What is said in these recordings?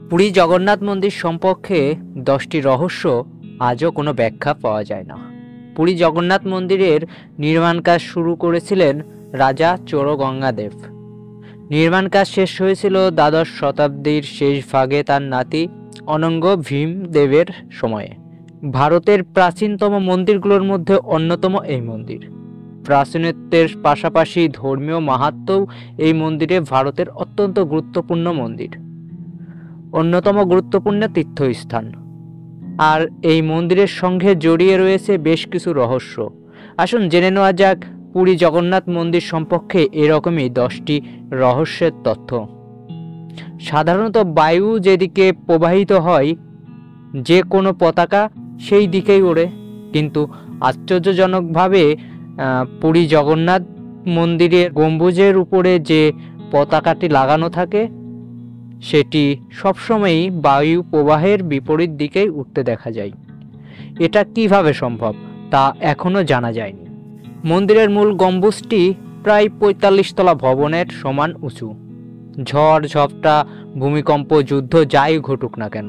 পুরী জগন্নাথ মন্দির সম্পর্কে 10টি রহস্য আজও কোনো ব্যাখ্যা পাওয়া যায় না। পুরী জগন্নাথ মন্দিরের নির্মাণ কাজ শুরু করেছিলেন রাজা চোরগঙ্গাদেব। নির্মাণ কাজ শেষ হয়েছিল দ্বাদশ শতাব্দীর শেষ ভাগে তার নাতি অনঙ্গ ভীমদেবের সময়ে। ভারতের প্রাচীনতম মন্দিরগুলোর মধ্যে অন্যতম এই মন্দির। প্রাচীনত্বের পাশাপাশি ধর্মীয় মাহাত্ম্যও এই মন্দিরে ভারতের অত্যন্ত গুরুত্বপূর্ণ মন্দির, অন্যতম গুরুত্বপূর্ণ তীর্থস্থান। আর এই মন্দিরের সঙ্গে জড়িয়ে রয়েছে বেশ কিছু রহস্য। আসুন জেনে নেওয়া যাক পুরী জগন্নাথ মন্দির সম্পর্কে এরকমই 10টি রহস্যের তথ্য। সাধারণত বায়ু যেদিকে প্রবাহিত হয় যে কোনো পতাকা সেই দিকেই ওড়ে, কিন্তু আশ্চর্যজনকভাবে পুরী জগন্নাথ মন্দিরের গম্বুজের উপরে যে পতাকাটি লাগানো থাকে সেটি সবসময়ই বায়ু প্রবাহের বিপরীত দিকেই উঠতে দেখা যায়। এটা কিভাবে সম্ভব তা এখনও জানা যায়নি। মন্দিরের মূল গম্বুজটি প্রায় 45 তলা ভবনের সমান উঁচু। ঝড় ঝাপটা, ভূমিকম্প, যুদ্ধ যাই ঘটুক না কেন,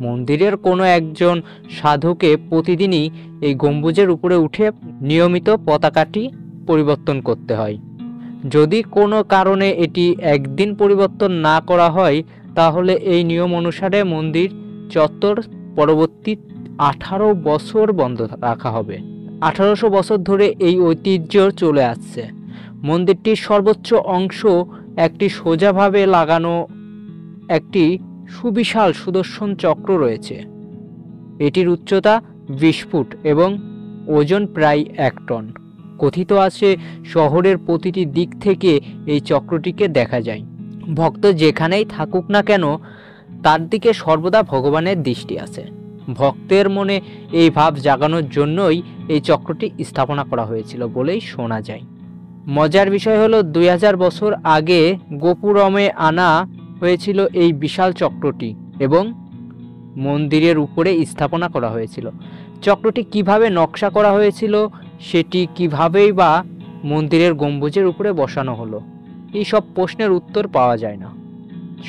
মন্দিরের কোনো একজন সাধুকে প্রতিদিনই এই গম্বুজের উপরে উঠে নিয়মিত পতাকাটি পরিবর্তন করতে হয়। যদি কোনো কারণে এটি একদিন পরিবর্তন না করা হয় তাহলে এই নিয়ম অনুসারে মন্দির চত্বর পরবর্তী 18 বছর বন্ধ রাখা হবে। 1800 বছর ধরে এই ঐতিহ্য চলে আসছে। মন্দিরটির সর্বোচ্চ অংশ একটি সোজাভাবে লাগানো একটি সুবিশাল সুদর্শন চক্র রয়েছে। এটির উচ্চতা 20 ফুট এবং ওজন প্রায় 1 টন। কথিত আছে শহরের প্রতিটি দিক থেকে এই চক্রটিকে দেখা যায়। ভক্ত যেখানেই থাকুক না কেন তার দিকে সর্বদা ভগবানের দৃষ্টি আছে। ভক্তের মনে এই ভাব জাগানোর জন্যই এই চক্রটি স্থাপনা করা হয়েছিল বলেই শোনা যায়। মজার বিষয় হলো 2000 বছর আগে গোপুরমে আনা হয়েছিল এই বিশাল চক্রটি এবং মন্দিরের উপরে স্থাপনা করা হয়েছিল। চক্রটি কিভাবে নকশা করা হয়েছিল, সেটি কিভাবেই বা মন্দিরের গম্বুজের উপরে বসানো হলো, এই সব প্রশ্নের উত্তর পাওয়া যায় না।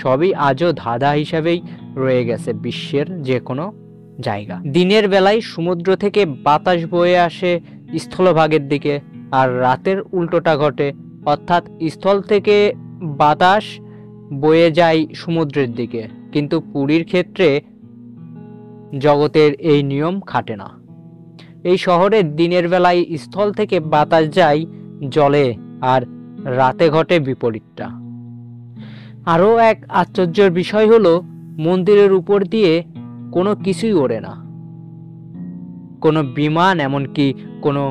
সবই আজও ধাঁধা হিসাবেই রয়ে গেছে বিশ্বের যে কোনো জায়গা। দিনের বেলায় সমুদ্র থেকে বাতাস বয়ে আসে স্থলভাগের দিকে, আর রাতের উল্টোটা ঘটে, অর্থাৎ স্থল থেকে বাতাস বয়ে যায় সমুদ্রের দিকে। কিন্তু পুরীর ক্ষেত্রে জগতের এই নিয়ম খাটে না। এই শহরে দিনের বেলায় স্থল থেকে বাতাস যায় জলে, আর রাতে ঘটে বিপরীতটা। আরও এক আশ্চর্যের বিষয় হলো মন্দিরের উপর দিয়ে কোনো কিছুই ওড়ে না। কোনো বিমান, এমনকি কোনো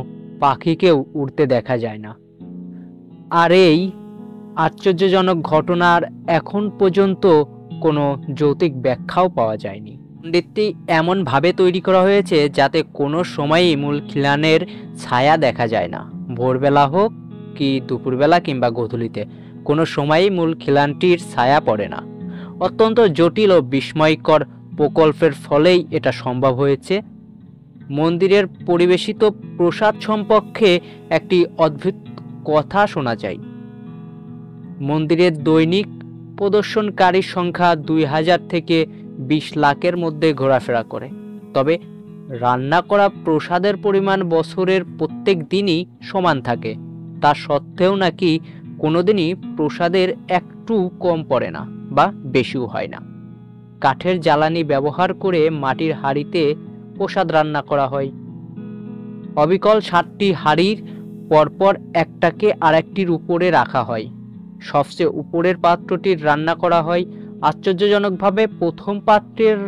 পাখিকেও উড়তে দেখা যায় না। আর এই আশ্চর্যজনক ঘটনার এখন পর্যন্ত কোনো যৌক্তিক ব্যাখ্যাও পাওয়া যায়নি। মন্দিরটি এমনভাবে তৈরি করা হয়েছে যাতে কোনো সময়ই মূল খিলানের ছায়া দেখা যায় না। ভোরবেলা হোক কি দুপুরবেলা কিংবা গোধূলিতে কোনো সময়ই মূল খিলানটির ছায়া পড়ে না। অত্যন্ত জটিল ও বিস্ময়কর প্রকল্পের ফলেই এটা সম্ভব হয়েছে। মন্দিরের পরিবেশিত প্রসাদ সম্পর্কে একটি অদ্ভুত কথা শোনা যায়। মন্দিরের দৈনিক প্রদর্শনকারীর সংখ্যা 2000 থেকে 20 লাখের মধ্যে ঘোরাফেরা করে। তবে রান্না করা প্রসাদের পরিমাণ বছরের প্রত্যেক দিনই সমান থাকে। তা সত্ত্বেও নাকি কোনোদিনই প্রসাদের একটু কম পড়ে না বা বেশিও হয় না। কাঠের জ্বালানি ব্যবহার করে মাটির হাঁড়িতে প্রসাদ রান্না করা হয়। অবিকল 7টি হাঁড়ির পরপর একটাকে আরেকটির উপরে রাখা হয়। সবচেয়ে উপরের পাত্রটির রান্না করা হয় আশ্চর্যজনকভাবে প্রথম পাত্রের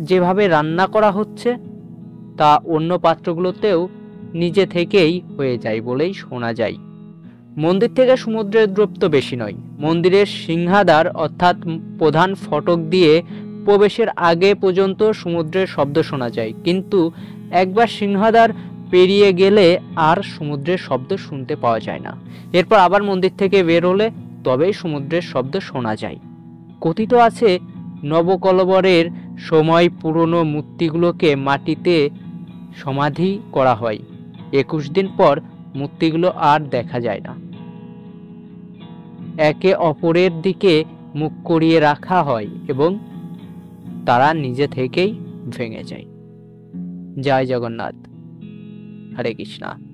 যেভাবে রান্না করা হচ্ছে তা অন্য পাত্রগুলোতেও নিজে থেকেই হয়ে যায় বলেই শোনা যায়। মন্দির থেকে সমুদ্রের দূরত্ব বেশি নয়। মন্দিরের সিংহাদ্বার অর্থাৎ প্রধান ফটক দিয়ে প্রবেশের আগে পর্যন্ত সমুদ্রের শব্দ শোনা যায়, কিন্তু একবার সিংহাদ্বার পেরিয়ে গেলে আর সমুদ্রের শব্দ শুনতে পাওয়া যায় না। এরপর আবার মন্দির থেকে বের হলে তবেই সমুদ্রের শব্দ শোনা যায়। কথিত আছে নবকলেবরের সময় পুরনো মূর্তিগুলোকে মাটিতে সমাধি করা হয়। 21 দিন পর মূর্তিগুলো আর দেখা যায় না। একে অপরের দিকে মুখ করিয়ে রাখা হয় এবং তারা নিজে থেকেই ভেঙে যায়। জয় জগন্নাথ, হরে কৃষ্ণা।